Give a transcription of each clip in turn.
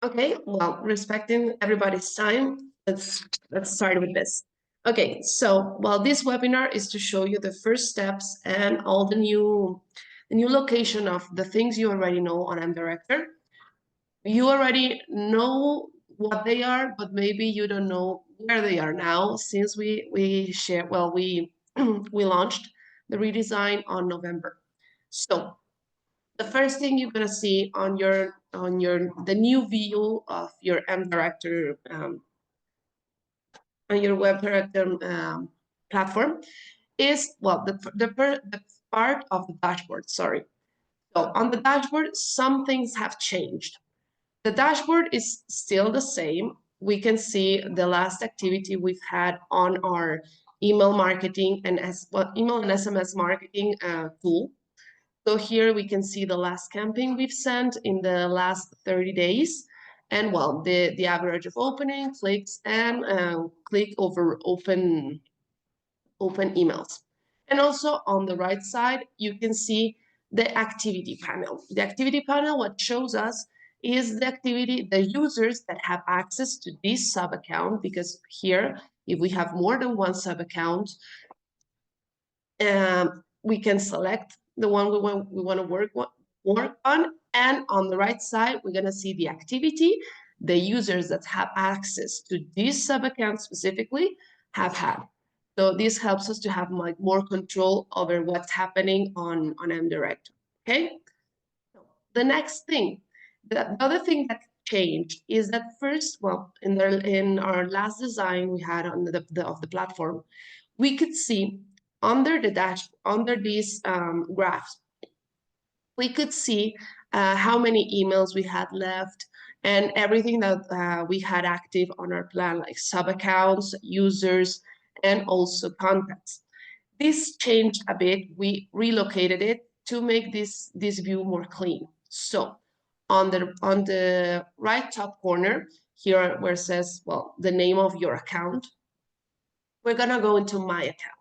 Okay, well, respecting everybody's time, let's start with this. Okay, so well, this webinar is to show you the first steps and all the new location of the things you already know on MDirector. You already know what they are, but maybe you don't know where they are now since we share well we we launched the redesign on November. So the first thing you're gonna see on your the new view of your MDirector on your web director platform is well the part of the dashboard. Sorry. So on the dashboard, some things have changed. The dashboard is still the same. We can see the last activity we've had on our email marketing and email and SMS marketing tool. So here we can see the last campaign we've sent in the last 30 days. And well, the average of opening, clicks, and click over open emails. And also on the right side, you can see the activity panel. The activity panel, what shows us is the activity, the users that have access to this sub account, because here, if we have more than one sub account, we can select the one we want to work on. And on the right side, we're going to see the activity the users that have access to this sub account specifically have had. So this helps us to have like more control over what's happening on MDirector. Okay. So the next thing, the other thing that changed is that first, well, in our last design we had on of the platform, we could see under the dash, under these graphs, we could see how many emails we had left and everything that we had active on our plan, like sub-accounts, users, and also contacts. This changed a bit. We relocated it to make this view more clean. So on the right top corner, here where it says, well, the name of your account, we're gonna go into my account.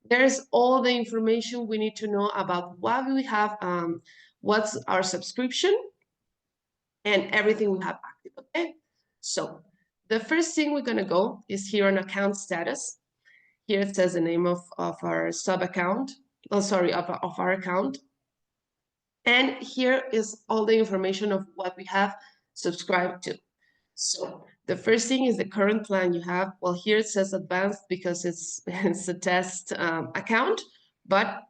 There's all the information we need to know about what we have, what's our subscription, and everything we have active, okay? So the first thing we're gonna go is here on account status. Here it says the name of our sub account, oh sorry, of our account. And here is all the information of what we have subscribed to. So the first thing is the current plan you have. Well, here it says advanced because it's a test account, but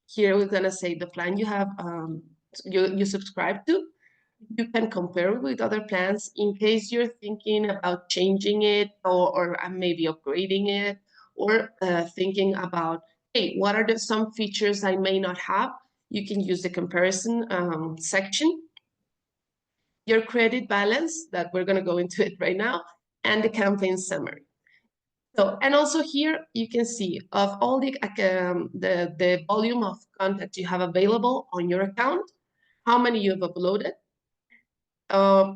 here we're gonna say the plan you have, you subscribe to. You can compare it with other plans in case you're thinking about changing it or maybe upgrading it, or thinking about, hey, what are some features I may not have? You can use the comparison section, your credit balance, that we're going to go into it right now, and the campaign summary. So, and also here you can see of all the volume of content you have available on your account, how many you've uploaded.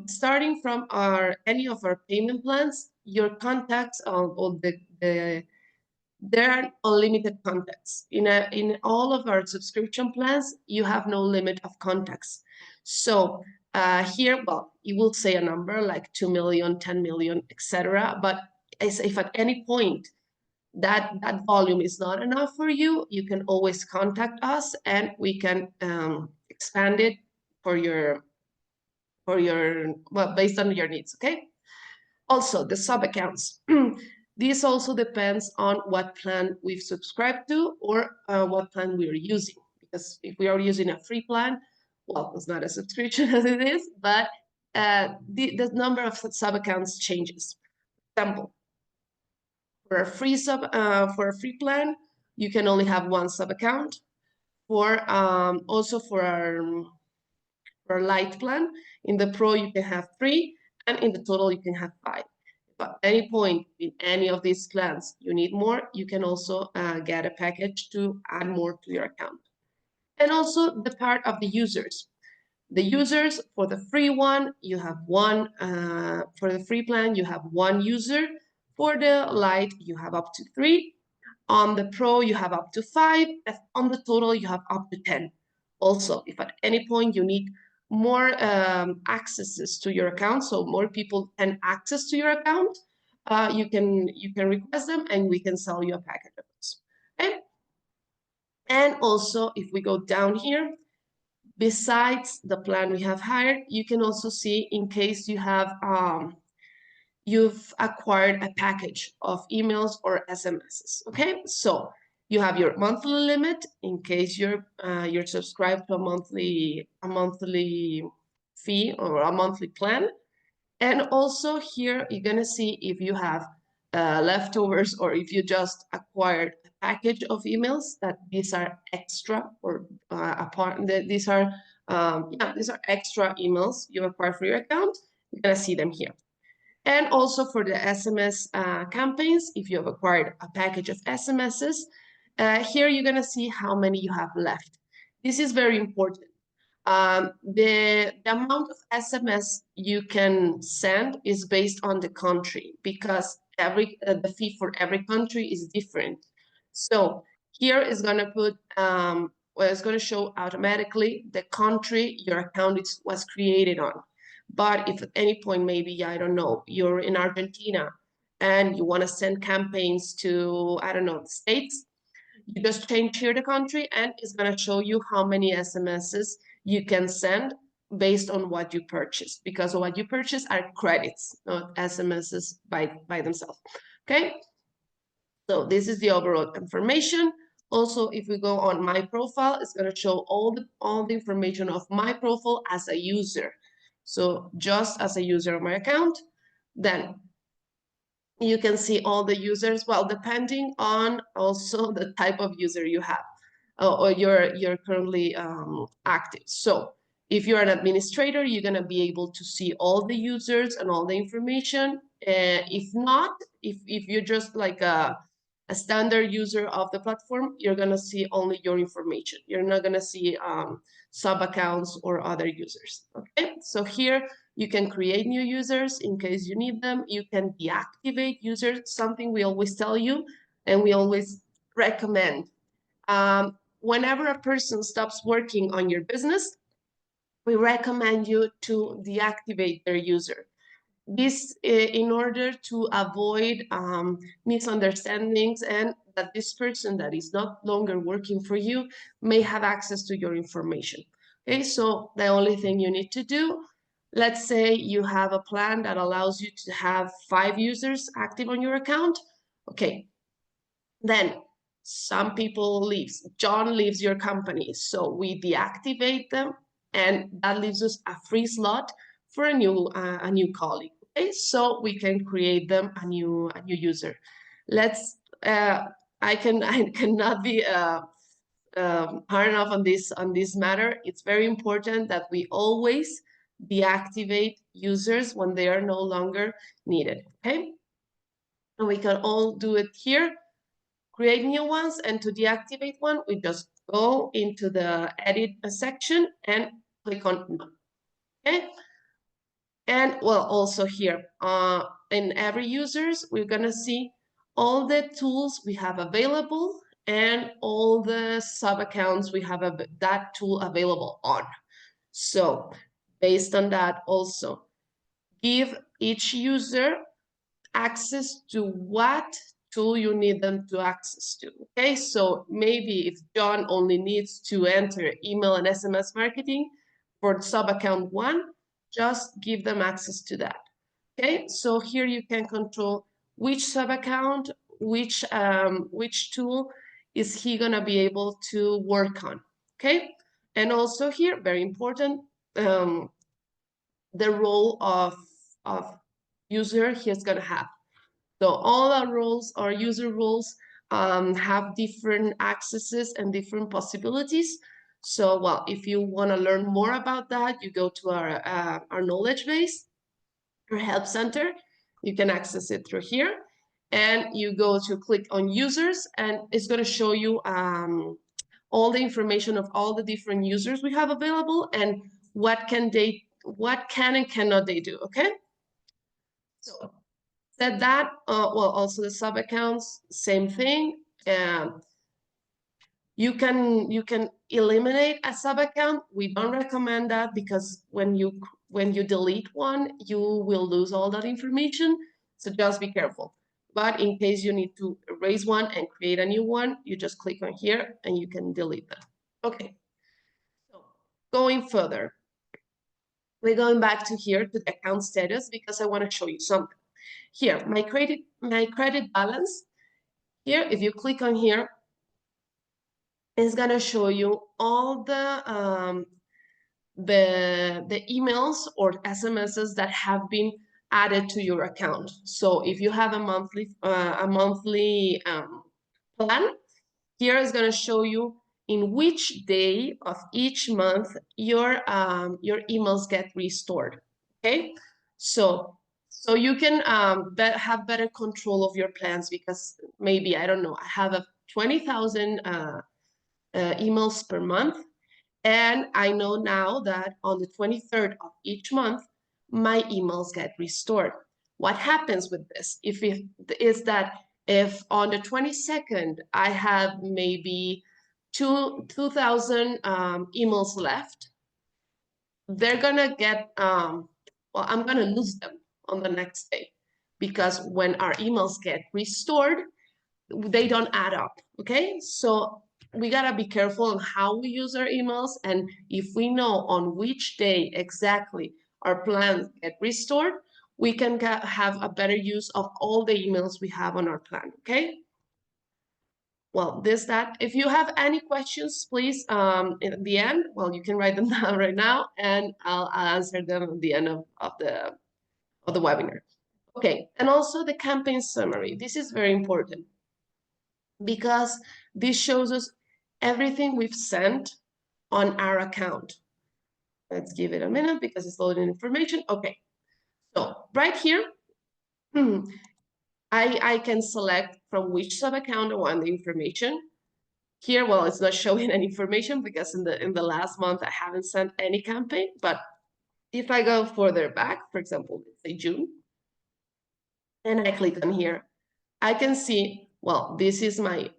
Starting from any of our payment plans, your contacts or there are unlimited contacts. In all of our subscription plans, you have no limit of contacts. So here, well, you will say a number like 2 million, 10 million, etc. But if at any point that volume is not enough for you, you can always contact us and we can expand it for your well, based on your needs. Okay. Also, the sub accounts. This also depends on what plan we've subscribed to or what plan we are using. Because if we are using a free plan, well, it's not a subscription as it is, but the number of sub accounts changes. For example, for a free plan, you can only have one sub account. For also for our light plan, in the Pro you can have 3, and in the Total you can have 5. If at any point in any of these plans you need more, you can also get a package to add more to your account. And also the part of the users. The users, for the free one, you have one, for the free plan, you have 1 user. For the light, you have up to 3. On the Pro, you have up to 5. On the Total, you have up to 10. Also, if at any point you need more accesses to your account, so more people can access to your account, you can request them and we can sell you a package of those. Okay? And also, if we go down here, besides the plan we have hired, you can also see in case you have you've acquired a package of emails or SMSs. Okay, so you have your monthly limit in case you're subscribed to a monthly fee or a monthly plan. And also here, you're gonna see if you have leftovers or if you just acquired a package of emails, that these are extra or these are these are extra emails you acquire for your account. You're gonna see them here. And also for the SMS campaigns, if you have acquired a package of SMSs, here you're gonna see how many you have left. This is very important. The amount of SMS you can send is based on the country because the fee for every country is different. So here is going to put, well, it's going to show automatically the country your account was created on. But if at any point, maybe, I don't know, you're in Argentina and you want to send campaigns to, I don't know, the States, you just change here the country and it's going to show you how many SMSs you can send based on what you purchased, because what you purchase are credits, not SMSs by themselves. Okay, so this is the overall information. Also, if we go on my profile, it's going to show all the information of my profile as a user. So just as a user of my account, then you can see all the users, well, depending on also the type of user you have or you're currently active. So if you're an administrator, you're going to be able to see all the users and all the information. If not, if you're just like a standard user of the platform, you're going to see only your information. You're not going to see sub accounts or other users. Okay, so here you can create new users in case you need them. You can deactivate users, something we always tell you and we always recommend. Whenever a person stops working on your business, we recommend you to deactivate their user. This in order to avoid misunderstandings and that this person that is not longer working for you may have access to your information. Okay, so the only thing you need to do, let's say you have a plan that allows you to have 5 users active on your account. Okay, then some people leaves. John leaves your company, so we deactivate them, and that leaves us a free slot for a new colleague. Okay, so we can create them a new user. Let's. I cannot be hard enough on this matter. It's very important that we always deactivate users when they are no longer needed. Okay, and we can all do it here. Create new ones, and to deactivate one, we just go into the edit section and click on none. Okay, and well, also here in every users, we're gonna see all the tools we have available and all the sub accounts we have that tool available on. So based on that, also give each user access to what tool you need them to access to. Okay, so maybe if John only needs to enter email and SMS marketing for sub account 1, just give them access to that. Okay, so here you can control which sub account, which tool is he gonna be able to work on. Okay, and also here, very important, the role of user he's gonna have. So all our roles, our user roles, have different accesses and different possibilities. So, well, if you want to learn more about that, you go to our knowledge base, our help center. You can access it through here, and you go to click on users, and it's going to show you all the information of all the different users we have available and what can and cannot they do. Okay. So said that, well, also the sub accounts, same thing. You can eliminate a sub account. We don't recommend that because when you delete one, you will lose all that information. So just be careful. But in case you need to erase one and create a new one, you just click on here and you can delete them. Okay. So going further, we're going back to here to the account status because I want to show you something. Here, my credit balance. Here, if you click on here, it's gonna show you all the emails or SMSs that have been added to your account. So if you have a monthly plan, here is gonna show you in which day of each month your emails get restored. Okay, so you can have better control of your plans because maybe I don't know, I have a 20,000 emails per month. And I know now that on the 23rd of each month, my emails get restored. What happens with this? Is that if on the 22nd, I have maybe 2,000 emails left, they're gonna get, well, I'm gonna lose them on the next day because when our emails get restored, they don't add up, okay? So we gotta be careful on how we use our emails, and if we know on which day exactly our plans get restored, we can have a better use of all the emails we have on our plan, okay? Well, that. If you have any questions, please, at the end, well, you can write them down right now, and I'll answer them at the end of the webinar. Okay, and also the campaign summary. This is very important because this shows us everything we've sent on our account. Let's give it a minute because it's loading information. Okay, so right here, I can select from which sub-account I want the information. Here, well, it's not showing any information because in the last month I haven't sent any campaign, but if I go further back, for example, let's say June, and I click on here, I can see, well, this is my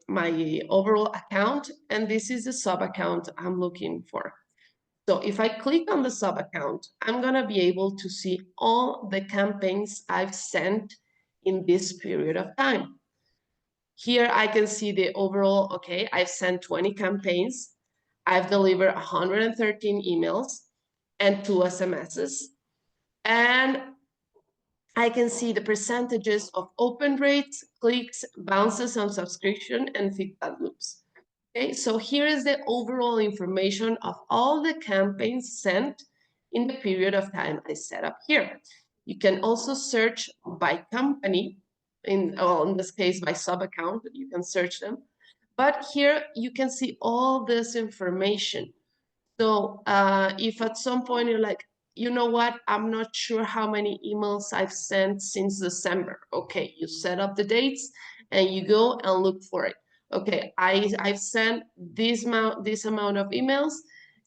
overall account, and this is the sub account I'm looking for. So if I click on the sub account, I'm gonna be able to see all the campaigns I've sent in this period of time. Here I can see the overall, okay, I've sent 20 campaigns, I've delivered 113 emails and 2 SMSs, and I can see the percentages of open rates, clicks, bounces on subscription, and feedback loops. Okay, so here is the overall information of all the campaigns sent in the period of time I set up here. You can also search by company, in this case by sub-account, you can search them. But here you can see all this information. So if at some point you're like, you know what, I'm not sure how many emails I've sent since December. Okay, you set up the dates and you go and look for it. Okay, I've sent this amount of emails,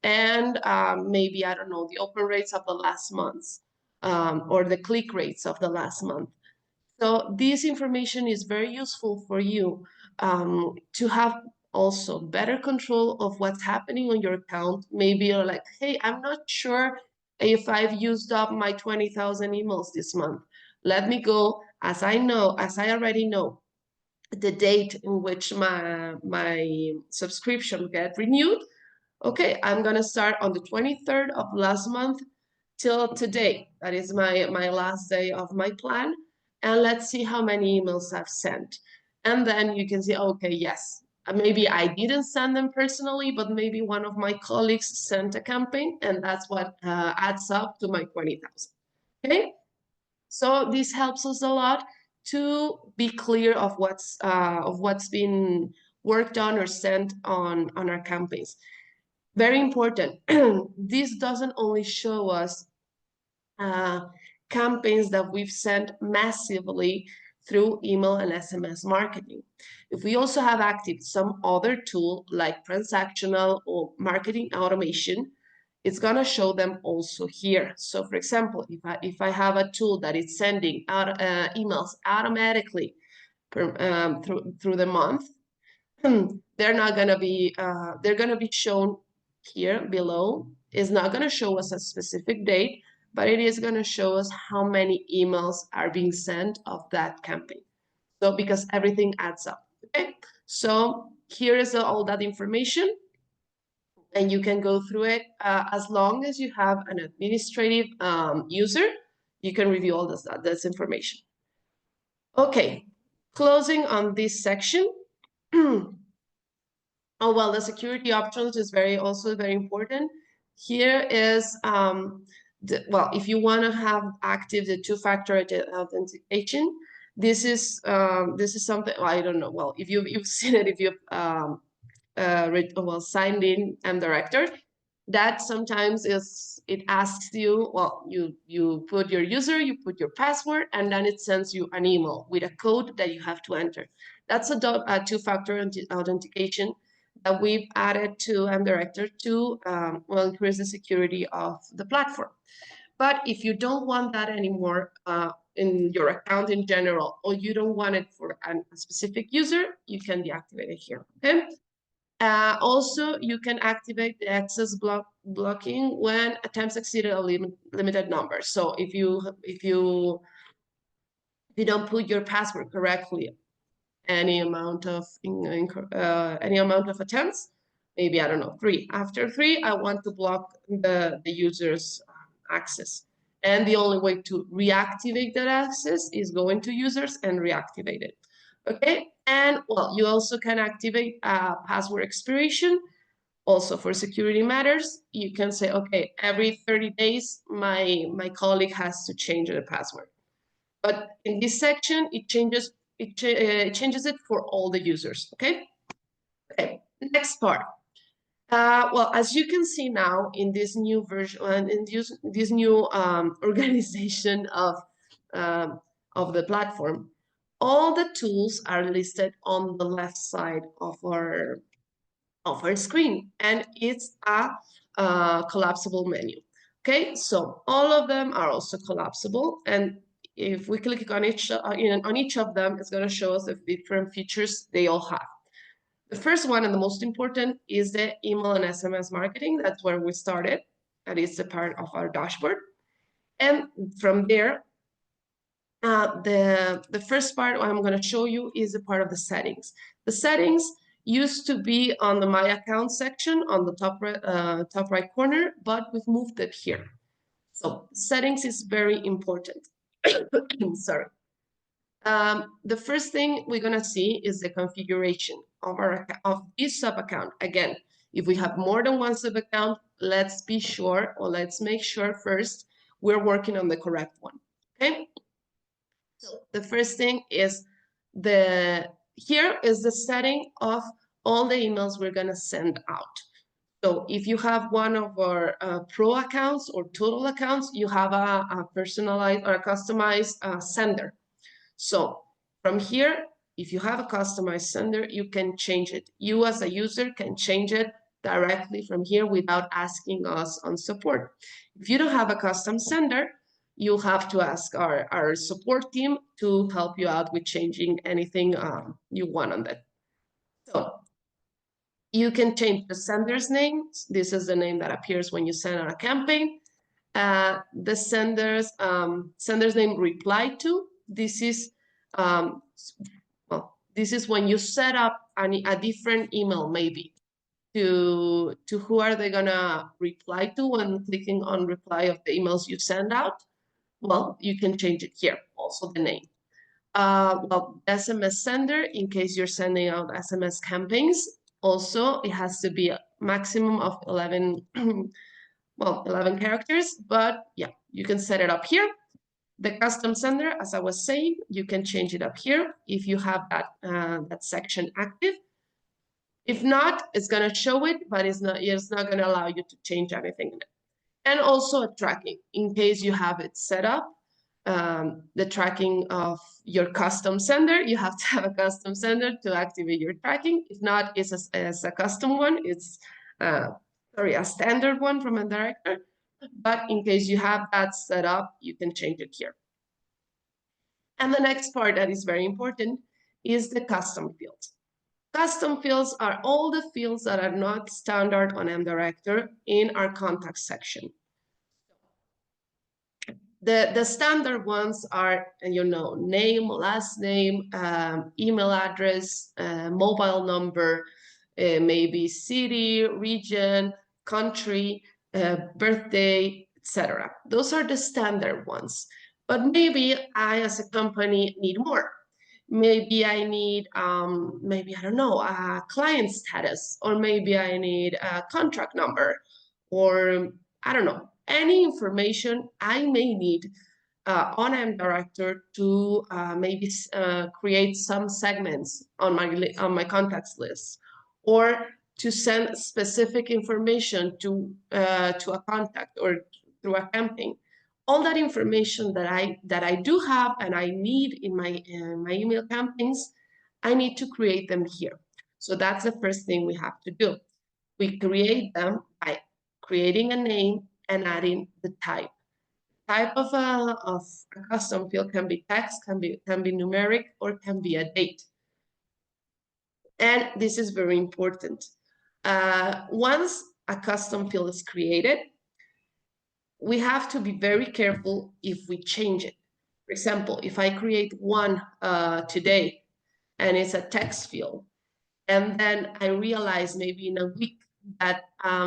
and maybe, I don't know, the open rates of the last months, or the click rates of the last month. So this information is very useful for you to have also better control of what's happening on your account. Maybe you're like, hey, I'm not sure if I've used up my 20,000 emails this month. Let me go, as I already know the date in which my subscription get renewed. Okay, I'm gonna start on the 23rd of last month till today. That is my last day of my plan. And let's see how many emails I've sent. And then you can see, okay, yes, maybe I didn't send them personally, but maybe one of my colleagues sent a campaign, and that's what adds up to my 20,000. Okay, so this helps us a lot to be clear of what's been worked on or sent on our campaigns. Very important. This doesn't only show us campaigns that we've sent massively through email and SMS marketing. If we also have active some other tool like transactional or marketing automation, it's gonna show them also here. So for example, if I have a tool that is sending out emails automatically through the month, they're not going to be, they're going to be shown here below. It's not going to show us a specific date, but it is going to show us how many emails are being sent of that campaign. So because everything adds up, okay? So here is all that information, and you can go through it as long as you have an administrative user. You can review all this information. Okay, closing on this section. Oh, well, the security options is also very important. Here is, well, if you want to have active the two-factor authentication, this is something, well, I don't know. Well, if you've seen it, if you've signed in MDirector, that sometimes it asks you, well, you put your user, you put your password, and then it sends you an email with a code that you have to enter. That's a two-factor authentication that we've added to MDirector to well, increase the security of the platform. But if you don't want that anymore in your account in general, or you don't want it for a specific user, you can deactivate it here, okay? Also, you can activate the access blocking when attempts exceeded a limited number. So if you don't put your password correctly, any amount of attempts, maybe, I don't know, 3. After 3, I want to block the user's access. And the only way to reactivate that access is going to users and reactivate it. Okay, and well, you also can activate password expiration. Also for security matters, you can say, okay, every 30 days, my colleague has to change the password. But in this section, it changes it for all the users, okay? Okay, next part. Well, as you can see now in this new version, in this new organization of the platform, all the tools are listed on the left side of our screen, and it's a collapsible menu. Okay, so all of them are also collapsible, and if we click on each of them, it's going to show us the different features they all have. The first one, and the most important, is the email and SMS marketing. That's where we started. That is a part of our dashboard. And from there, the first part I'm going to show you is a part of the settings. The settings used to be on the My Account section on the top right corner, but we've moved it here. So settings is very important. Sorry. The first thing we're going to see is the configuration of this sub account. Again, if we have more than one sub account, let's be sure, or let's make sure first we're working on the correct one. Okay. So the first thing is here is the setting of all the emails we're going to send out. So if you have one of our pro accounts or total accounts, you have a personalized or a customized sender. So from here, if you have a customized sender, you can change it. You as a user can change it directly from here without asking us on support. If you don't have a custom sender, you'll have to ask our support team to help you out with changing anything you want on that. So you can change the sender's name. This is the name that appears when you send out a campaign. The sender's name reply to. This is this is when you set up a different email maybe to who are they gonna reply to when clicking on reply of the emails you send out. Well, you can change it here, also the name. Well, SMS sender, in case you're sending out SMS campaigns, also it has to be a maximum of 11 well, 11 characters, but yeah, you can set it up here. The custom sender, as I was saying, you can change it up here if you have that section active. If not, it's going to show it, but it's not going to allow you to change anything in it. And also a tracking, in case you have it set up, the tracking of your custom sender. You have to have a custom sender to activate your tracking. If not, it's a custom one. It's a standard one from MDirector. But in case you have that set up, you can change it here. And the next part that is very important is the custom fields. Custom fields are all the fields that are not standard on MDirector in our contact section. The standard ones are, name, last name, email address, mobile number, maybe city, region, country, birthday, etc. Those are the standard ones. But maybe I, as a company, need more. Maybe I need, maybe, I don't know, a client status, or maybe I need a contract number, or I don't know, any information I may need on MDirector to maybe create some segments on my contacts list, or to send specific information to a contact or through a campaign. All that information that I do have and I need in my email campaigns, I need to create them here. So that's the first thing we have to do. We create them by creating a name and adding the type. Type of a custom field can be text, can be numeric, or can be a date. And this is very important. Once a custom field is created, we have to be very careful if we change it. For example, if I create one today and it's a text field, and then I realize maybe in a week that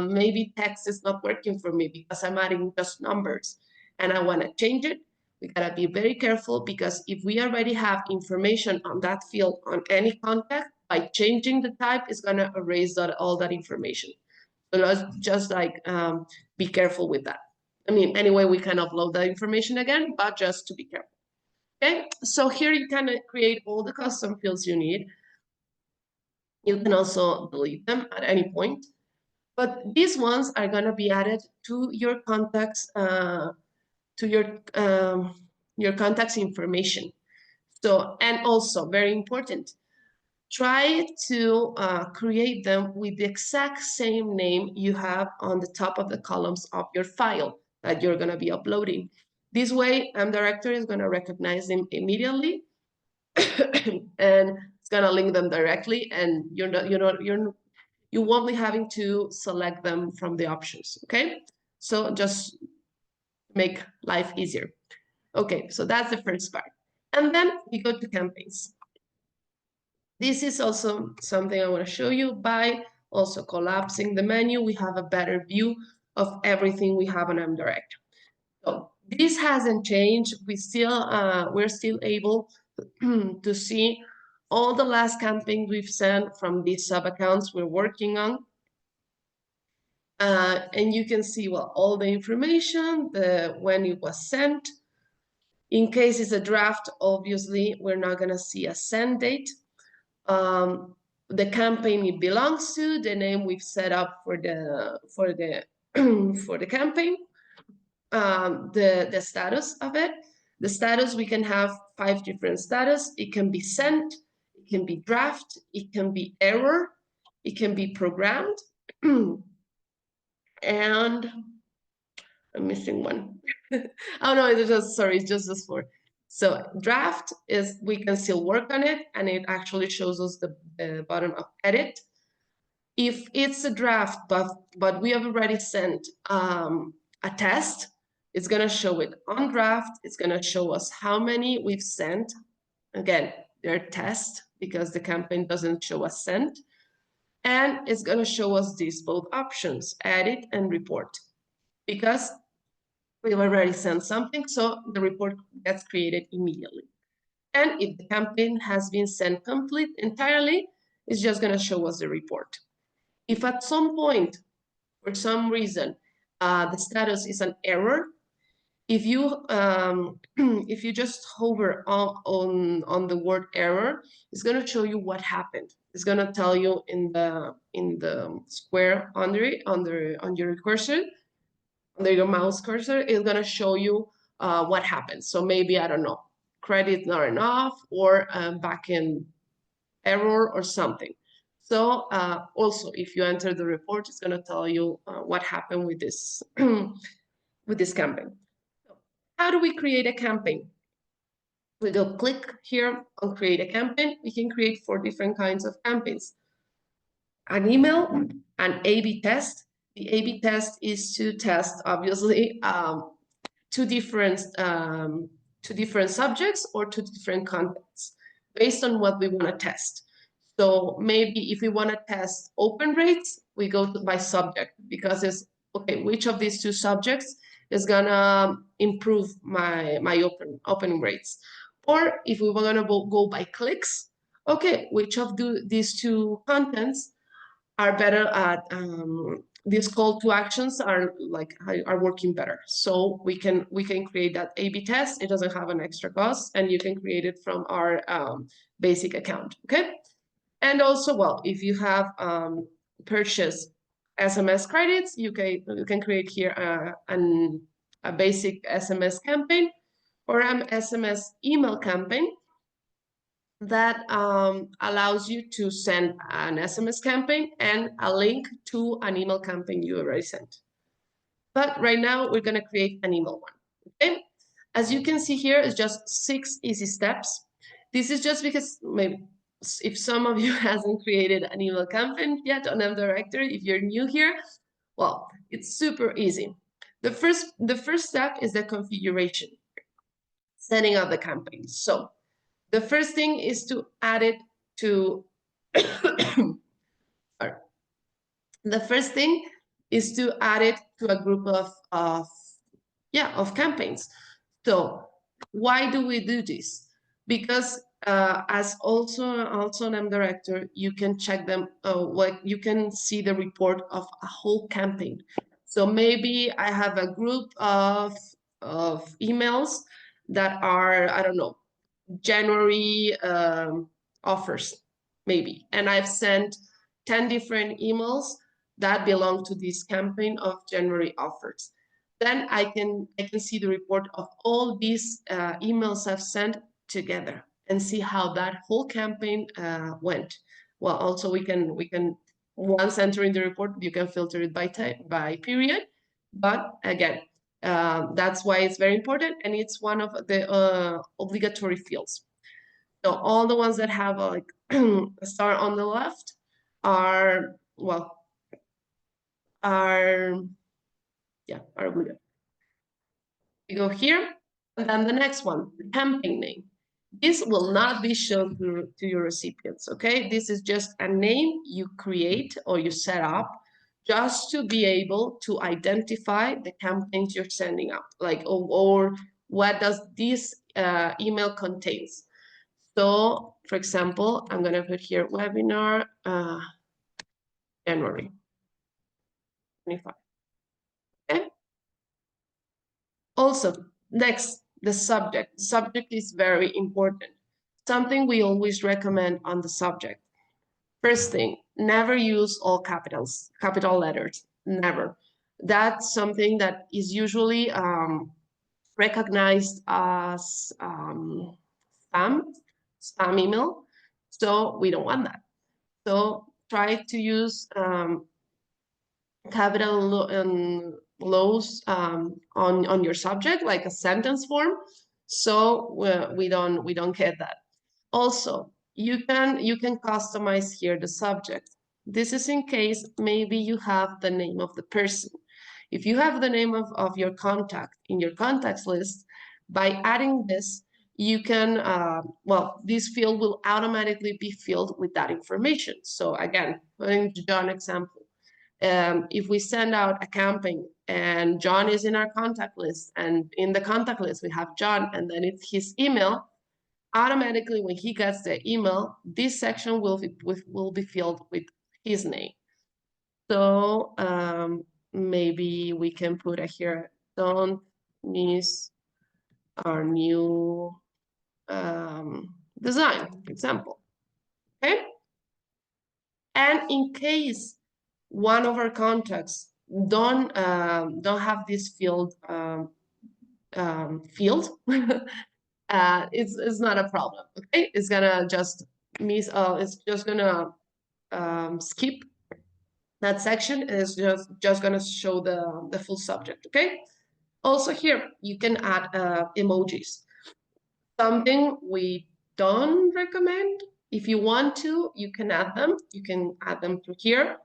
maybe text is not working for me because I'm adding just numbers and I want to change it, we gotta be very careful, because if we already have information on that field on any contact, by changing the type, it's gonna erase all that information. So let's just be careful with that. I mean, anyway, we can upload that information again, but just to be careful. Okay, so here you can create all the custom fields you need. You can also delete them at any point, but these ones are going to be added to your contacts, to your contacts information. So, and also very important, try to create them with the exact same name you have on the top of the columns of your file that you're going to be uploading. This way, MDirector is going to recognize them immediately, and it's going to link them directly, and you won't be having to select them from the options. Okay, so just make life easier. Okay, so that's the first part, and then we go to campaigns. This is also something I want to show you. By also collapsing the menu, we have a better view of everything we have on MDirector. So this hasn't changed. We're still able to see all the last campaigns we've sent from these sub accounts we're working on. And you can see, well, all the information, when it was sent. In case it's a draft, obviously, we're not going to see a send date. The campaign it belongs to, the name we've set up for the for the campaign, the status of it. The status, we can have 5 different status. It can be sent, it can be draft, it can be error, it can be programmed, and I'm missing one. Oh no, it's just this 4. So draft is, we can still work on it, and it actually shows us the button of edit. If it's a draft, but we have already sent a test, it's gonna show it on draft. It's gonna show us how many we've sent. Again, they're tests because the campaign doesn't show us sent. And it's gonna show us these both options, edit and report, because we've already sent something, so the report gets created immediately. And if the campaign has been sent complete entirely, it's just gonna show us the report. If at some point, for some reason, the status is an error, if you just hover on the word error, it's going to show you what happened. It's going to tell you in the square on your cursor, under your mouse cursor, it's going to show you what happened. So maybe, I don't know, credit not enough, or backend error or something. So also, if you enter the report, it's going to tell you what happened with this with this campaign. How do we create a campaign? We go click here on create a campaign. We can create 4 different kinds of campaigns. An email, an A/B test. The A/B test is to test, obviously, two different subjects or 2 different contents based on what we want to test. So maybe if we want to test open rates, we go by subject, because it's okay, which of these 2 subjects is gonna improve my open rates? Or if we were gonna go by clicks, okay, which of these 2 contents are better at these call to actions are working better. So we can create that A/B test. It doesn't have an extra cost, and you can create it from our basic account. Okay. And also, well, if you have purchased SMS credits, you can create here a basic SMS campaign or an SMS email campaign that allows you to send an SMS campaign and a link to an email campaign you already sent. But right now, we're going to create an email one. Okay. As you can see here, it's just 6 easy steps. This is just because maybe if some of you hasn't created an email campaign yet on MDirector, if you're new here, well, it's super easy. The first step is the configuration, setting up the campaign. So the first thing is to add it to, the first thing is to add it to a group of campaigns. So why do we do this? Because as also an MDirector, you can check them, you can see the report of a whole campaign. So maybe I have a group of emails that are, I don't know, January offers, maybe. And I've sent 10 different emails that belong to this campaign of January offers. Then I can see the report of all these emails I've sent together and see how that whole campaign went. Well, also we can once entering the report, you can filter it by period. But again, that's why it's very important, and it's one of the obligatory fields. So all the ones that have like a star on the left are obligatory. We go here, and then the next one, the campaign name. This will not be shown to your recipients, okay? This is just a name you create or you set up just to be able to identify the campaigns you're sending out, like, or what does this email contains. So, for example, I'm gonna put here webinar January 25. Okay. Also, next, the subject. The subject is very important. Something we always recommend on the subject. First thing, never use all capital letters, never. That's something that is usually recognized as spam email. So we don't want that. So try to use capital and lows on your subject, like a sentence form. So we don't get that. Also, you can customize here the subject. This is in case maybe you have the name of the person. If you have the name of your contact in your contacts list, by adding this, you can, this field will automatically be filled with that information. So again, putting John example, if we send out a campaign and John is in our contact list, and in the contact list we have John, and then it's his email, automatically when he gets the email, this section will be filled with his name. So maybe we can put here, don't miss our new design, for example. Okay. And in case one of our contacts don't have this field it's not a problem. Okay, it's gonna just miss. It's just gonna skip that section. It's just gonna show the full subject. Okay. Also here you can add emojis. Something we don't recommend. If you want to, you can add them. You can add them through here.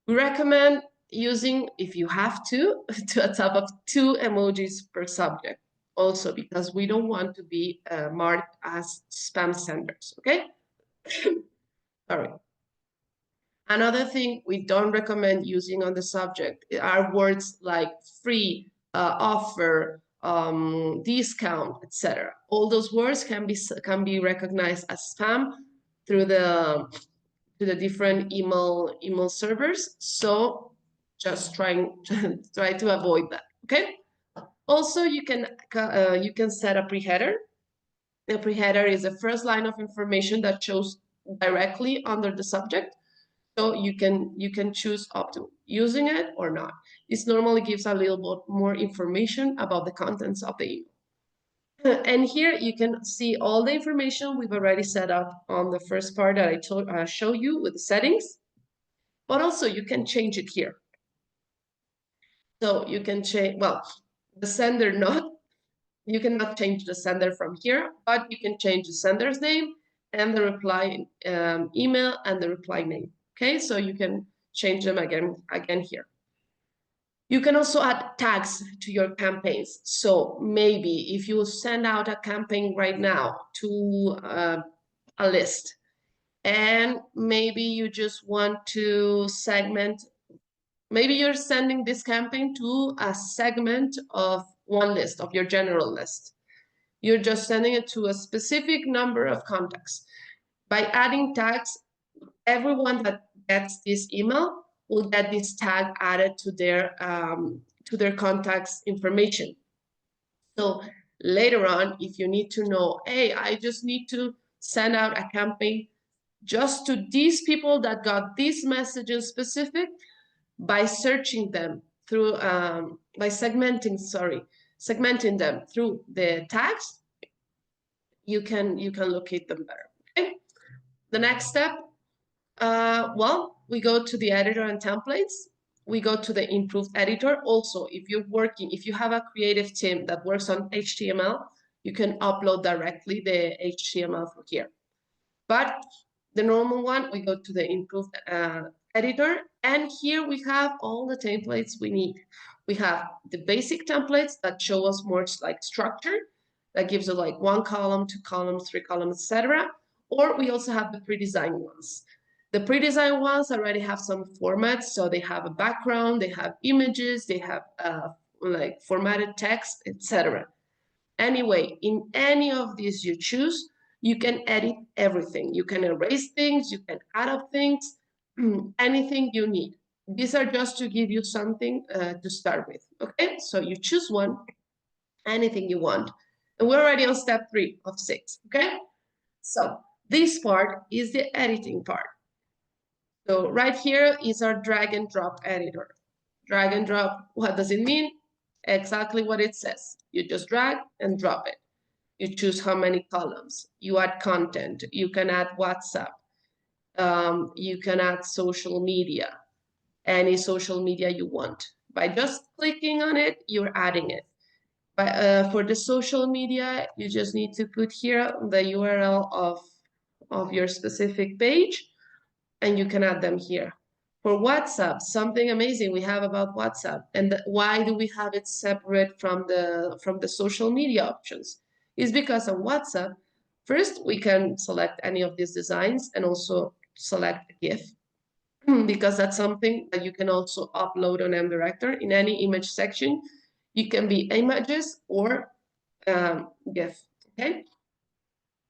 We recommend using, if you have to a top of 2 emojis per subject. Also, because we don't want to be marked as spam senders, okay? Sorry. Another thing we don't recommend using on the subject are words like free, offer, discount, etc. All those words can be recognized as spam through the different email servers. So just try to avoid that. Okay. Also, you can set a pre-header. The pre-header is the first line of information that shows directly under the subject. So you can choose up to using it or not. This normally gives a little bit more information about the contents of the email. And here you can see all the information we've already set up on the first part that I show you with the settings. But also you can change it here. So you can change, well, the sender not. You cannot change the sender from here, but you can change the sender's name and the reply email and the reply name. Okay, so you can change them again here. You can also add tags to your campaigns. So maybe if you send out a campaign right now to a list, and maybe you just want to segment, maybe you're sending this campaign to a segment of one list, of your general list. You're just sending it to a specific number of contacts. By adding tags, everyone that gets this email will get this tag added to their contacts information. So later on, if you need to know, hey, I just need to send out a campaign just to these people that got these messages specific, by searching them through, by segmenting them through the tags, you can locate them better. Okay. The next step, well, we go to the editor and templates. We go to the improved editor. Also, if you have a creative team that works on HTML, you can upload directly the HTML from here. But the normal one, we go to the improved editor, and here we have all the templates we need. We have the basic templates that show us more like structure, that gives us like 1 column, 2 columns, 3 columns, etc. Or we also have the pre-designed ones. The pre-designed ones already have some formats, so they have a background, they have images, they have like formatted text, etc. Anyway, in any of these you choose, you can edit everything. You can erase things, you can add up things, anything you need. These are just to give you something to start with, okay? So you choose one, anything you want. And we're already on step 3 of 6, okay? So this part is the editing part. So right here is our drag and drop editor. Drag and drop, what does it mean? Exactly what it says. You just drag and drop it. You choose how many columns. You add content. You can add WhatsApp. You can add social media, any social media you want. By just clicking on it, you're adding it. But for the social media, you just need to put here the URL of your specific page, and you can add them here. For WhatsApp, something amazing we have about WhatsApp, and why do we have it separate from the social media options? Is because on WhatsApp, first we can select any of these designs and also select a GIF, because that's something that you can also upload on MDirector in any image section. You can be images or GIF, okay?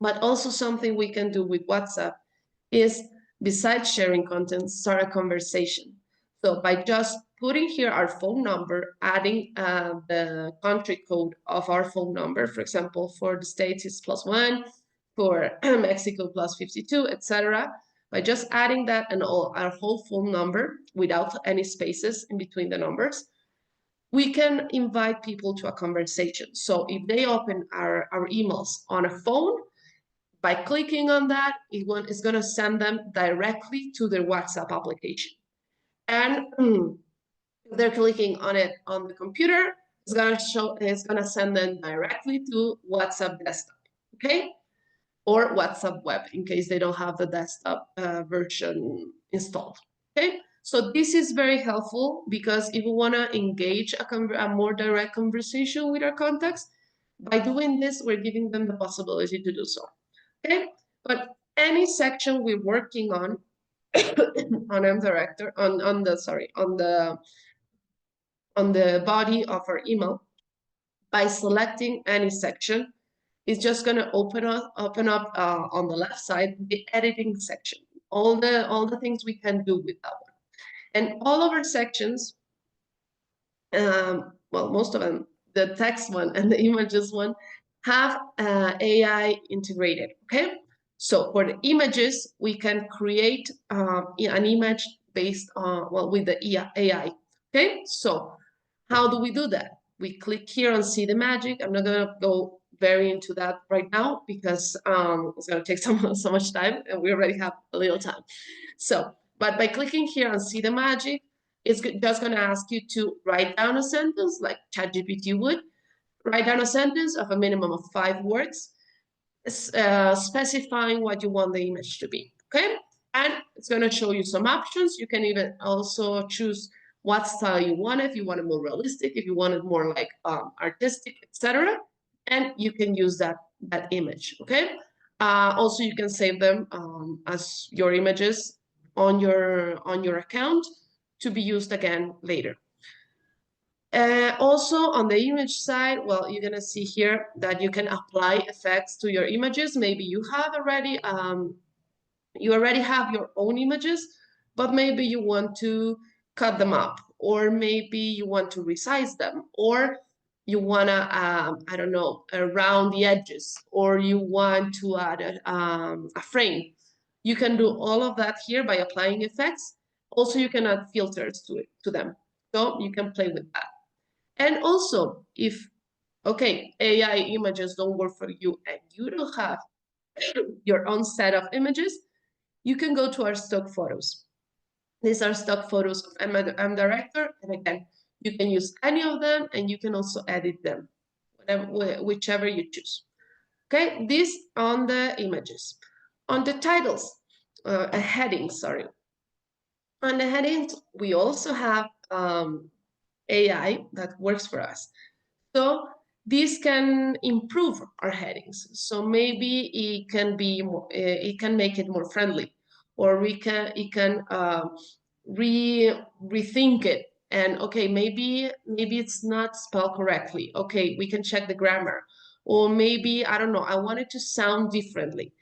But also something we can do with WhatsApp is, besides sharing content, start a conversation. So by just putting here our phone number, adding the country code of our phone number, for example, for the States it's +1, for Mexico +52, etc. By just adding that and our whole phone number without any spaces in between the numbers, we can invite people to a conversation. So if they open our emails on a phone, by clicking on that, it's going to send them directly to their WhatsApp application. And if they're clicking on it on the computer, it's going to send them directly to WhatsApp desktop. okay? Or WhatsApp web in case they don't have the desktop version installed, okay? So this is very helpful because if we want to engage a more direct conversation with our contacts, by doing this, we're giving them the possibility to do so, okay? But any section we're working on MDirector, on the body of our email, by selecting any section, it's just going to open up on the left side the editing section, all the things we can do with that one. And all of our sections, well, most of them, the text one and the images one, have AI integrated, okay? So for the images, we can create an image based on, well, with the AI, okay? So how do we do that? We click here on See the Magic. I'm not gonna go very into that right now because it's gonna take so much time and we already have a little time. So, but by clicking here on See the Magic, it's just gonna ask you to write down a sentence like ChatGPT would. Write down a sentence of a minimum of 5 words, specifying what you want the image to be, okay? And it's gonna show you some options. You can even also choose what style you want, if you want it more realistic, if you want it more like artistic, etc. And you can use that image, okay? Also, you can save them as your images on your account to be used again later. Also on the image side, well, you're gonna see here that you can apply effects to your images. Maybe you already have your own images, but maybe you want to cut them up, or maybe you want to resize them, or you wanna, I don't know, round the edges, or you want to add a frame. You can do all of that here by applying effects. Also, you can add filters to them, so you can play with that. And also, if, okay, AI images don't work for you and you don't have your own set of images, you can go to our stock photos. These are stock photos of MDirector, and again, you can use any of them and you can also edit them, whichever you choose. Okay, this on the images. On the titles, headings, sorry. On the headings, we also have AI that works for us. So this can improve our headings. So maybe it can be more, it can make it more friendly, or it can rethink it. And okay, maybe it's not spelled correctly. Okay, we can check the grammar, or maybe I don't know. I want it to sound differently.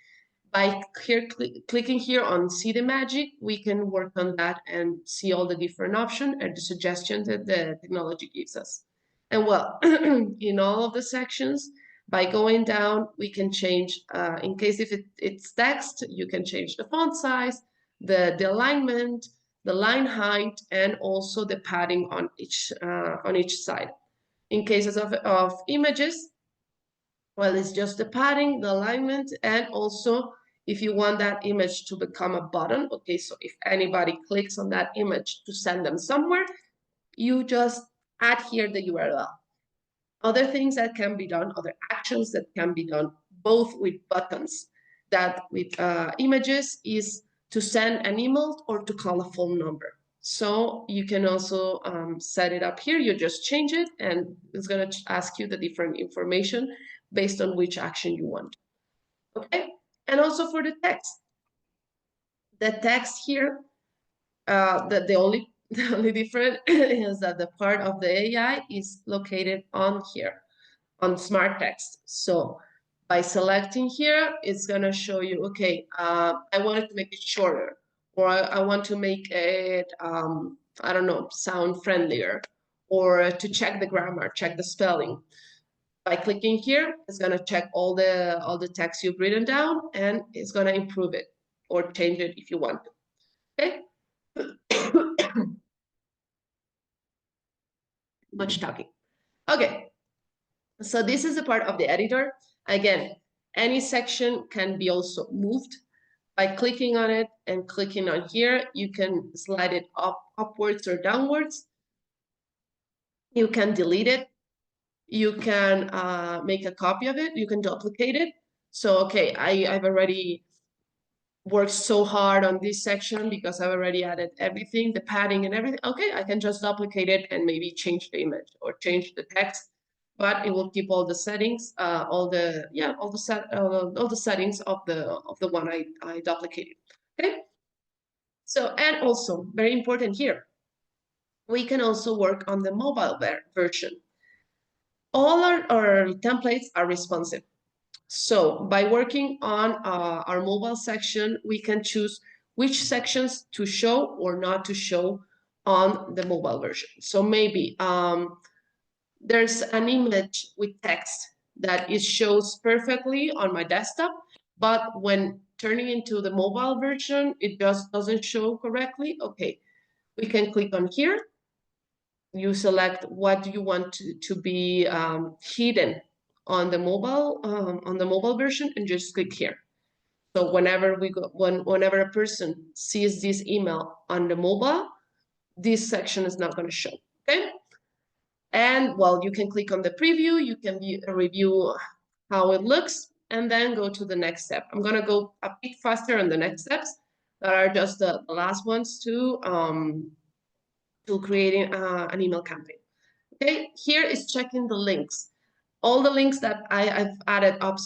By here clicking here on See the Magic, we can work on that and see all the different options and the suggestions that the technology gives us. And well, in all of the sections, by going down, we can change, in case if it's text, you can change the font size, the alignment, the line height, and also the padding on each side. In cases of images, well, it's just the padding, the alignment, and also if you want that image to become a button, okay, so if anybody clicks on that image to send them somewhere, you just add here the URL. Other things that can be done, other actions that can be done, both with buttons that with images, is to send an email or to call a phone number. So you can also set it up here. You just change it and it's going to ask you the different information based on which action you want. Okay, and also for the text here, the only difference is that the part of the AI is located on here, on smart text. So by selecting here, it's gonna show you, okay, I wanted to make it shorter, or I want to make it, I don't know, sound friendlier, or to check the grammar, check the spelling. By clicking here, it's gonna check all the text you've written down, and it's gonna improve it or change it if you want to. Okay. Much talking. Okay. So this is a part of the editor. Again, any section can be also moved by clicking on it and clicking on here. You can slide it upwards or downwards. You can delete it. You can make a copy of it. You can duplicate it. So, okay, I've already worked so hard on this section because I've already added everything, the padding and everything. Okay, I can just duplicate it and maybe change the image or change the text, but it will keep all the settings, all the settings of the one I duplicated. Okay. So, and also very important here, we can also work on the mobile version. All our templates are responsive. So by working on our mobile section, we can choose which sections to show or not to show on the mobile version. So maybe there's an image with text that it shows perfectly on my desktop, but when turning into the mobile version, it just doesn't show correctly. Okay, we can click on here. You select what you want to be hidden on the mobile version, and just click here. So whenever whenever a person sees this email on the mobile, this section is not going to show. Okay. And well, you can click on the preview, you can review how it looks, and then go to the next step. I'm going to go a bit faster on the next steps that are just the last ones to creating an email campaign. Okay, here is checking the links. All the links that I've added up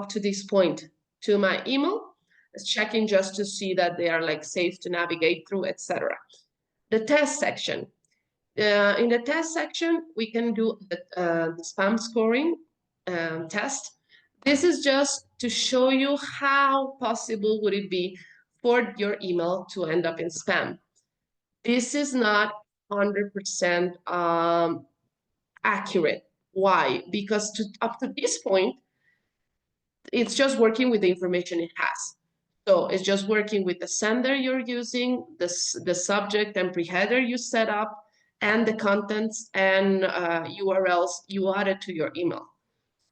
to this point to my email is checking just to see that they are like safe to navigate through, etc. The test section. In the test section, we can do the spam scoring test. This is just to show you how possible would it be for your email to end up in spam. This is not 100% accurate. Why? Because up to this point, it's just working with the information it has. So it's just working with the sender you're using, the subject and pre-header you set up, and the contents and URLs you added to your email.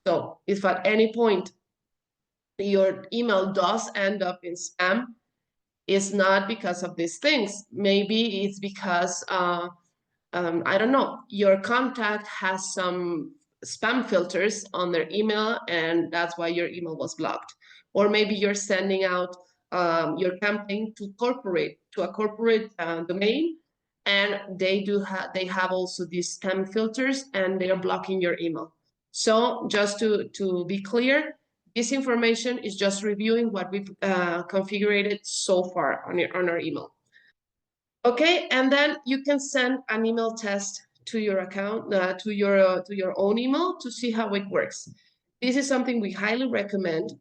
So if at any point your email does end up in spam, it's not because of these things. Maybe it's because I don't know, your contact has some spam filters on their email, and that's why your email was blocked. Or maybe you're sending out your campaign to a corporate domain, and they have also these spam filters, and they are blocking your email. So just to be clear, this information is just reviewing what we've configured so far on our email. Okay, and then you can send an email test to your account, to your own email to see how it works. This is something we highly recommend.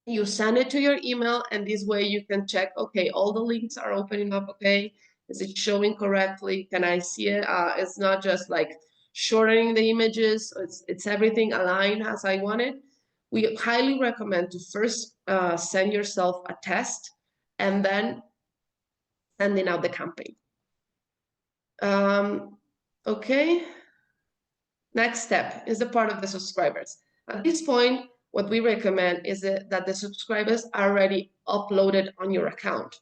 You send it to your email, and this way you can check, okay, all the links are opening up, okay? Is it showing correctly? Can I see it? It's not just like shortening the images, it's everything aligned as I want it. We highly recommend to first send yourself a test and then sending out the campaign. Okay, next step is the part of the subscribers. At this point, what we recommend is that the subscribers are already uploaded on your account.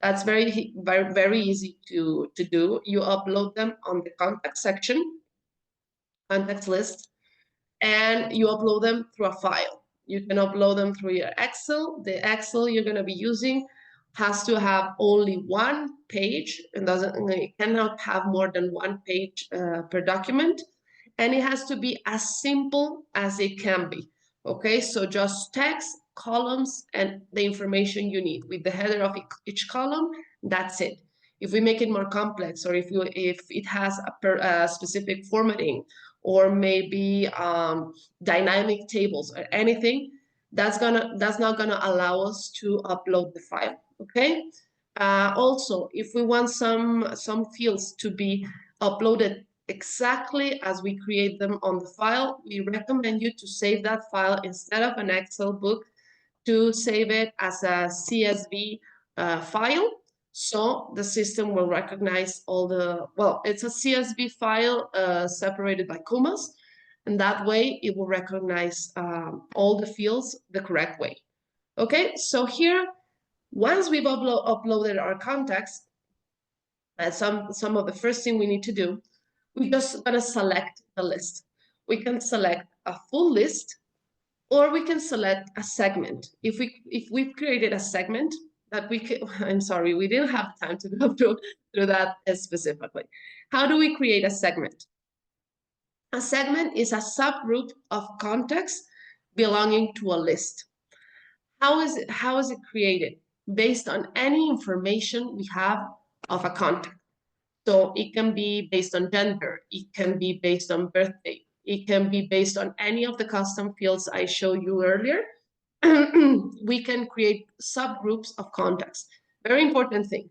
That's very, very, very easy to do. You upload them on the contact section, contacts list, and you upload them through a file. You can upload them through your Excel. The Excel you're going to be using has to have only one page, and it cannot have more than one page per document, and it has to be as simple as it can be. Okay, so just text, columns, and the information you need with the header of each column. That's it. If we make it more complex, or if it has a specific formatting, or maybe dynamic tables or anything, that's not gonna allow us to upload the file. Okay. Also, if we want some fields to be uploaded exactly as we create them on the file, we recommend you to save that file instead of an Excel book, to save it as a CSV file. So the system will recognize all it's a CSV file separated by commas, and that way it will recognize all the fields the correct way. Okay, so here, once we've uploaded our contacts, some of the first thing we need to do, we're just gonna select the list. We can select a full list, Or we can select a segment. If we've created a segment that we can, I'm sorry, we didn't have time to go through that specifically. How do we create a segment? A segment is a subgroup of contacts belonging to a list. How is it created? Based on any information we have of a contact. So it can be based on gender, it can be based on birthday, it can be based on any of the custom fields I showed you earlier. We can create subgroups of contacts. Very important thing.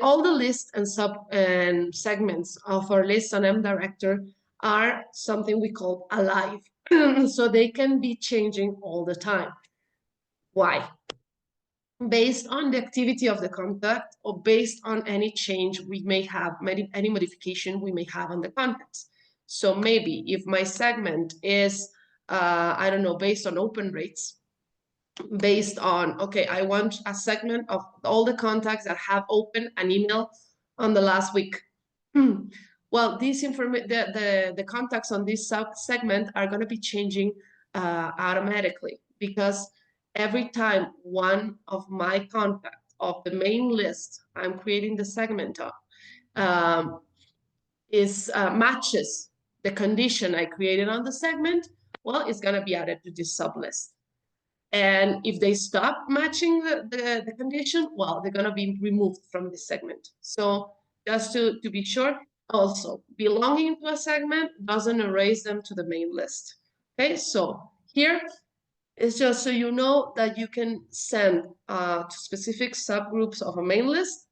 All the lists and segments of our list on MDirector are something we call alive. So they can be changing all the time. Why? Based on the activity of the contact or based on any change we may have, any modification we may have on the contacts. So maybe if my segment is, I don't know, based on open rates, based on, okay, I want a segment of all the contacts that have opened an email on the last week. Well, the contacts on this segment are going to be changing automatically, because every time one of my contacts of the main list I'm creating the segment of matches the condition I created on the segment, well, it's going to be added to this sublist. And if they stop matching the condition, well, they're going to be removed from this segment. So just to be sure, also, belonging to a segment doesn't erase them to the main list. Okay, so here is just so you know that you can send to specific subgroups of a main list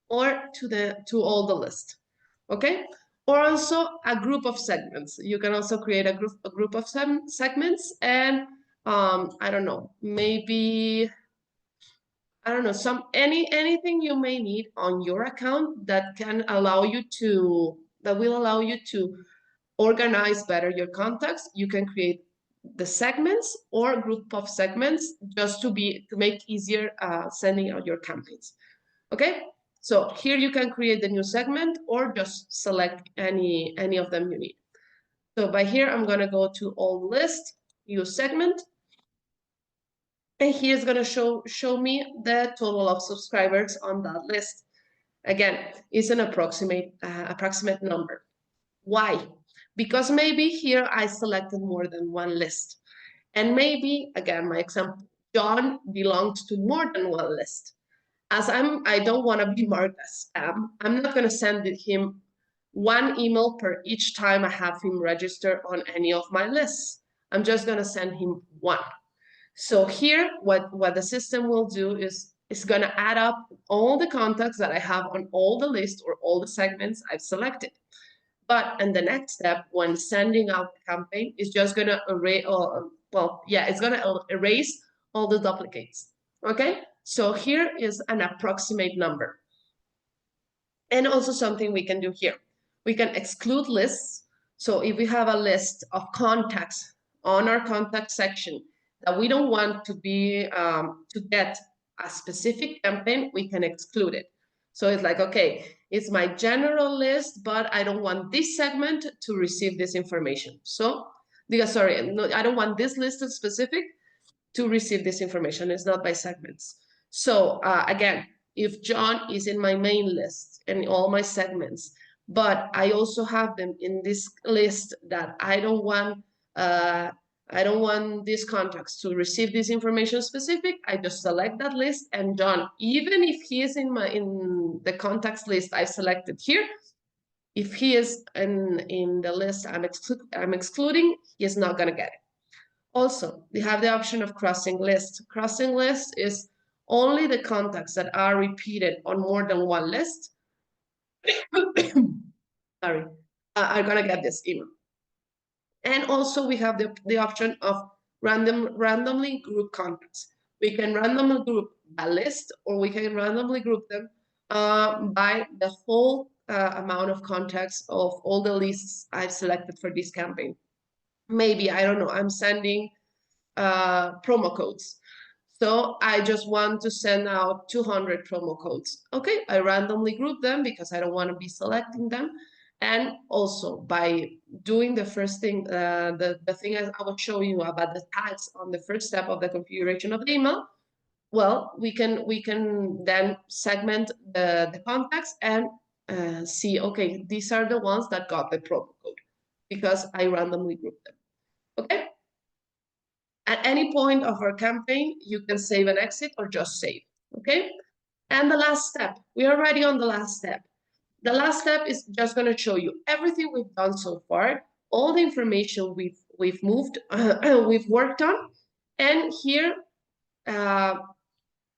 or to all the list. Okay, or also a group of segments. You can also create a group of segments, and I don't know, maybe, I don't know, anything you may need on your account that will allow you to organize better your contacts. You can create the segments or group of segments just to make easier sending out your campaigns. Okay, so here you can create the new segment or just select any of them you need. So by here, I'm going to go to all list, use segment. And here's going to show me the total of subscribers on that list. Again, it's an approximate number. Why? Because maybe here I selected more than one list. And maybe, again, my example, John belongs to more than one list. As I don't want to be marked as spam, I'm not going to send him one email per each time I have him register on any of my lists. I'm just going to send him one. So here, what the system will do is it's going to add up all the contacts that I have on all the lists or all the segments I've selected. But in the next step, when sending out the campaign, it's just going to erase, it's going to erase all the duplicates. Okay, so here is an approximate number. And also something we can do here. We can exclude lists. So if we have a list of contacts on our contact section that we don't want to be to get a specific campaign, we can exclude it. So it's like, okay, it's my general list, but I don't want this segment to receive this information. So, I don't want this list specific to receive this information. It's not by segments. So again, if John is in my main list and all my segments, but I also have them in this list that I don't want these contacts to receive this information specific, I just select that list, and John, even if he is in the contacts list I selected here, if he is in the list I'm excluding, he is not going to get it. Also, we have the option of crossing lists. Crossing lists is only the contacts that are repeated on more than one list sorry, are going to get this email. And also we have the option of randomly group contacts. We can randomly group a list, or we can randomly group them by the whole amount of contacts of all the lists I've selected for this campaign. Maybe, I don't know, I'm sending promo codes. So I just want to send out 200 promo codes. Okay, I randomly group them because I don't want to be selecting them. And also by doing the first thing, the thing I was showing you about the tags on the first step of the configuration of the email, well, we can then segment the contacts and see, okay, these are the ones that got the promo code because I randomly grouped them. Okay. At any point of our campaign, you can save and exit or just save. Okay. And the last step, we are already on the last step. The last step is just going to show you everything we've done so far, all the information we've moved, we've worked on, and here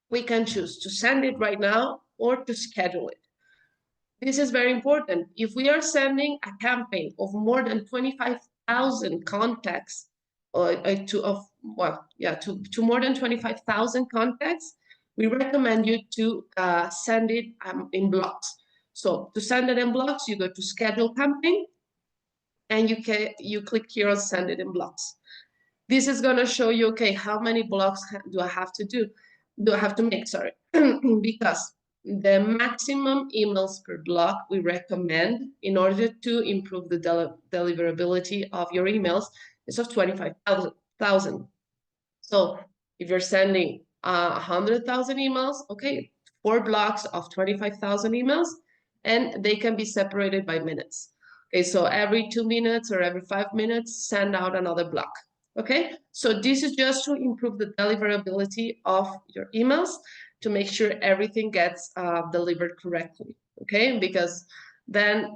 we can choose to send it right now or to schedule it. This is very important. If we are sending a campaign of more than 25,000 contacts, to more than 25,000 contacts, we recommend you to send it in blocks. So to send it in blocks, you go to Schedule Campaign, and you click here on Send it in blocks. This is going to show you, okay, how many blocks do I have to make, sorry, because the maximum emails per block we recommend in order to improve the deliverability of your emails is of 25,000. So if you're sending 100,000 emails, okay, 4 blocks of 25,000 emails, and they can be separated by minutes. Okay, so every 2 minutes or every 5 minutes, send out another block. Okay, so this is just to improve the deliverability of your emails, to make sure everything gets delivered correctly. Okay, because then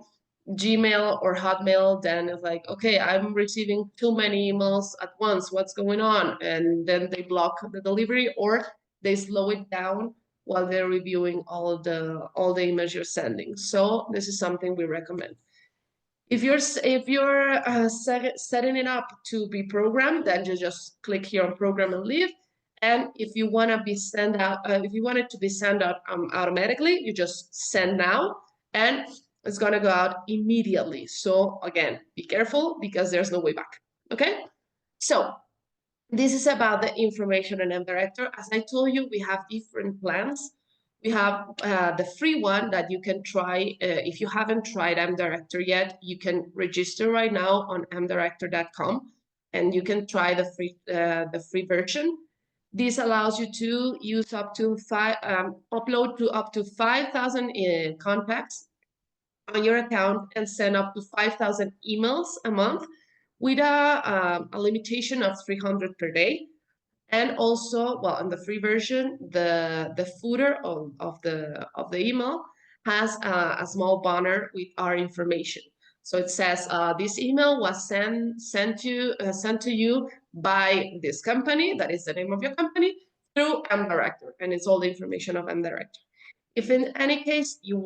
Gmail or Hotmail then is like, okay, I'm receiving too many emails at once. What's going on? And then they block the delivery, or they slow it down while they're reviewing all the emails you're sending. So this is something we recommend. If you're setting it up to be programmed, then you just click here on Program and Leave. And if you want to be sent out, if you want it to be sent out automatically, you just send now, and it's going to go out immediately. So again, be careful because there's no way back. Okay. So this is about the information in MDirector. As I told you, we have different plans. We have the free one that you can try. If you haven't tried MDirector yet, you can register right now on mdirector.com, and you can try the free version. This allows you to use upload to up to 5,000 contacts on your account and send up to 5,000 emails a month with a limitation of 300 per day. And also, well, in the free version, the footer of the email has a small banner with our information. So it says this email was sent to you by this company, that is the name of your company, through MDirector, and it's all the information of MDirector. If in any case you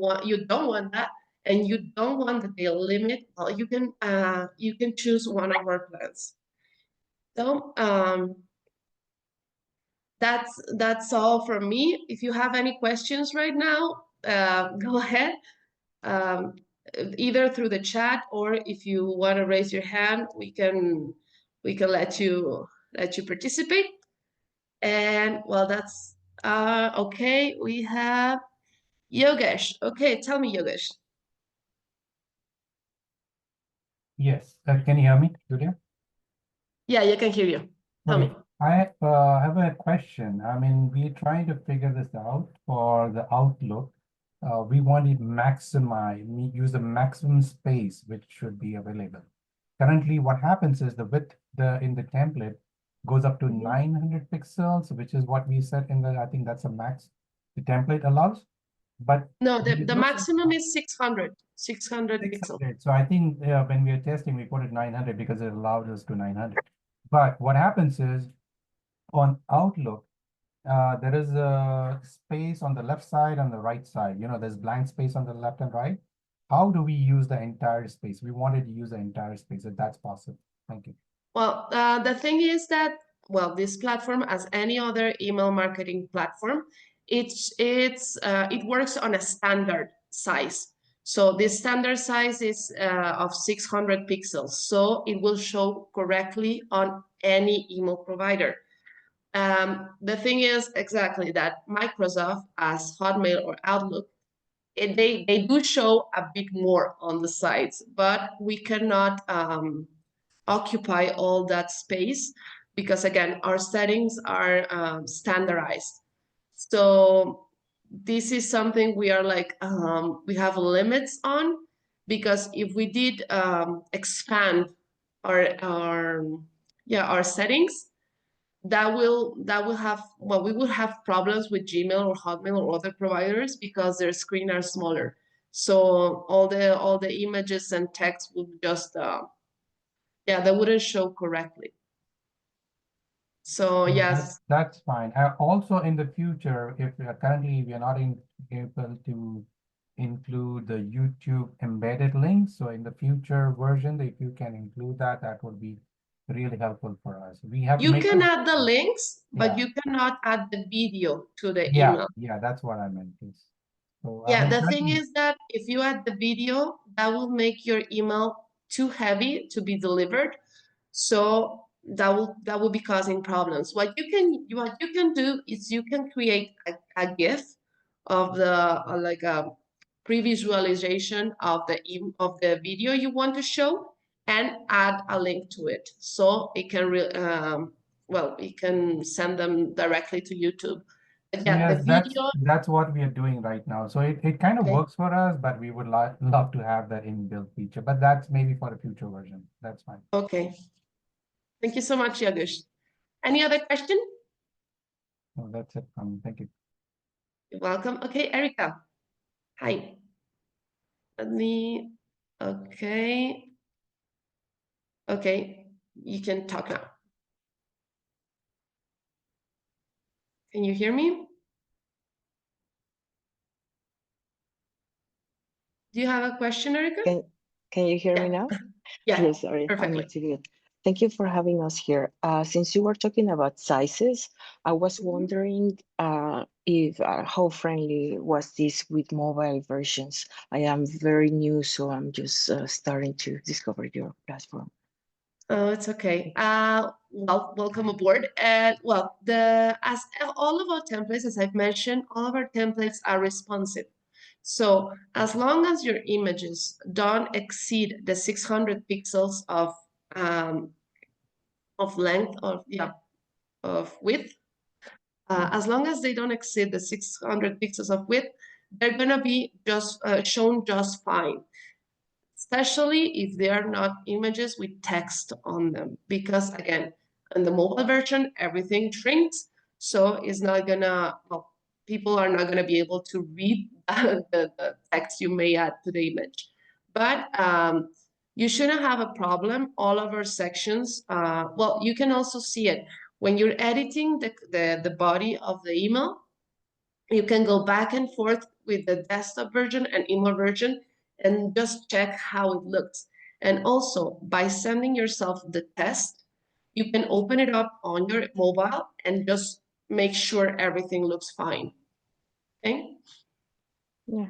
don't want that, and you don't want the daily limit, well, you can choose one of our plans. So that's all from me. If you have any questions right now, go ahead, either through the chat, or if you want to raise your hand, we can let you participate. And well, that's okay. We have Yogesh. Okay, tell me, Yogesh. Yes, can you hear me, Julia? Yeah, you can hear you. Tell me. I have a question. I mean, we're trying to figure this out for the Outlook. We want to use the maximum space which should be available. Currently, what happens is the width in the template goes up to 900 pixels, which is what we set in the, I think that's a max the template allows. But no, the maximum is 600 pixels. So I think when we are testing, we put it 900 because it allowed us to 900. But what happens is on Outlook, there is a space on the left side and the right side. You know, there's blank space on the left and right. How do we use the entire space? We wanted to use the entire space, if that's possible. Thank you. Well, the thing is that, well, this platform, as any other email marketing platform, it works on a standard size. So this standard size is of 600 pixels. So it will show correctly on any email provider. The thing is exactly that Microsoft, as Hotmail or Outlook, they do show a bit more on the sides, but we cannot occupy all that space because again, our settings are standardized. So this is something we are like, we have limits on, because if we did expand our settings, that will have, well, we will have problems with Gmail or Hotmail or other providers because their screen are smaller. So all the images and text would just they wouldn't show correctly. So yes. That's fine. Also in the future, if currently we are not able to include the YouTube embedded link, so in the future version, if you can include that, that would be really helpful for us. We have to You make can add the links, but Yeah. you cannot add the video to the Yeah, email. yeah, that's what I meant. Yes. So I Yeah, mean, the thing is that if you add the video, that will make your email too heavy to be delivered. So that will be causing problems. What you can do is you can create a GIF of the like a pre-visualization of the video you want to show, and add a link to it, so it can it can send them directly to YouTube. But yeah, the yes, video. that's what we are doing right now. So it kind of Okay. works for us, but we would love to have that inbuilt feature. But that's maybe for a future version. That's fine. Okay. Thank you so much, Yagush. Any other question? No, that's it. Thank you. You're welcome. Okay, Erica. Hi. Let me. Okay. Okay. You can talk now. Can you hear me? Do you have a question, Erica? Can you hear me Yeah. now? Yeah. Yes, sorry, I'm Perfectly. muted. Thank you for having us here. Since you were talking about sizes, I was wondering if how friendly was this with mobile versions? I am very new, so I'm just starting to discover your platform. Oh, it's okay. Well, welcome aboard. And well, as all of our templates, as I've mentioned, all of our templates are responsive. So as long as your images don't exceed the 600 pixels of length of width, as long as they don't exceed the 600 pixels of width, they're gonna be just shown just fine, especially if they are not images with text on them, because again, in the mobile version, everything shrinks, so it's not gonna, well, people are not gonna be able to read the text you may add to the image. But you shouldn't have a problem. All of our sections, well, you can also see it when you're editing the body of the email. You can go back and forth with the desktop version and email version and just check how it looks. And also, by sending yourself the test, you can open it up on your mobile and just make sure everything looks fine. Okay? Yeah,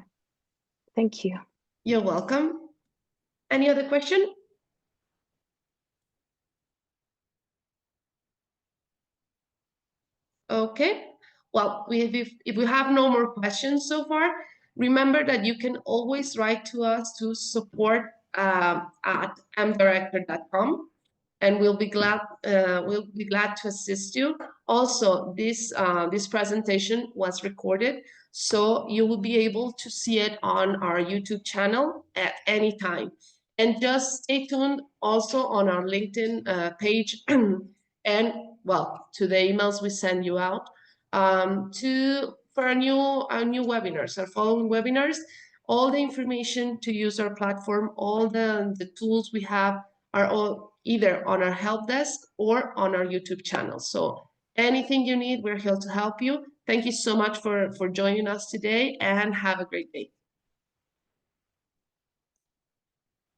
thank you. You're welcome. Any other question? Okay. Well, if we have no more questions so far, remember that you can always write to us to support at MDirector.com, and we'll be glad to assist you. Also, this presentation was recorded, so you will be able to see it on our YouTube channel at any time. And just stay tuned also on our LinkedIn page and well, to the emails we send you out for our new webinars, our following webinars. All the information to use our platform, all the tools we have are all either on our help desk or on our YouTube channel. So anything you need, we're here to help you. Thank you so much for joining us today, and have a great day.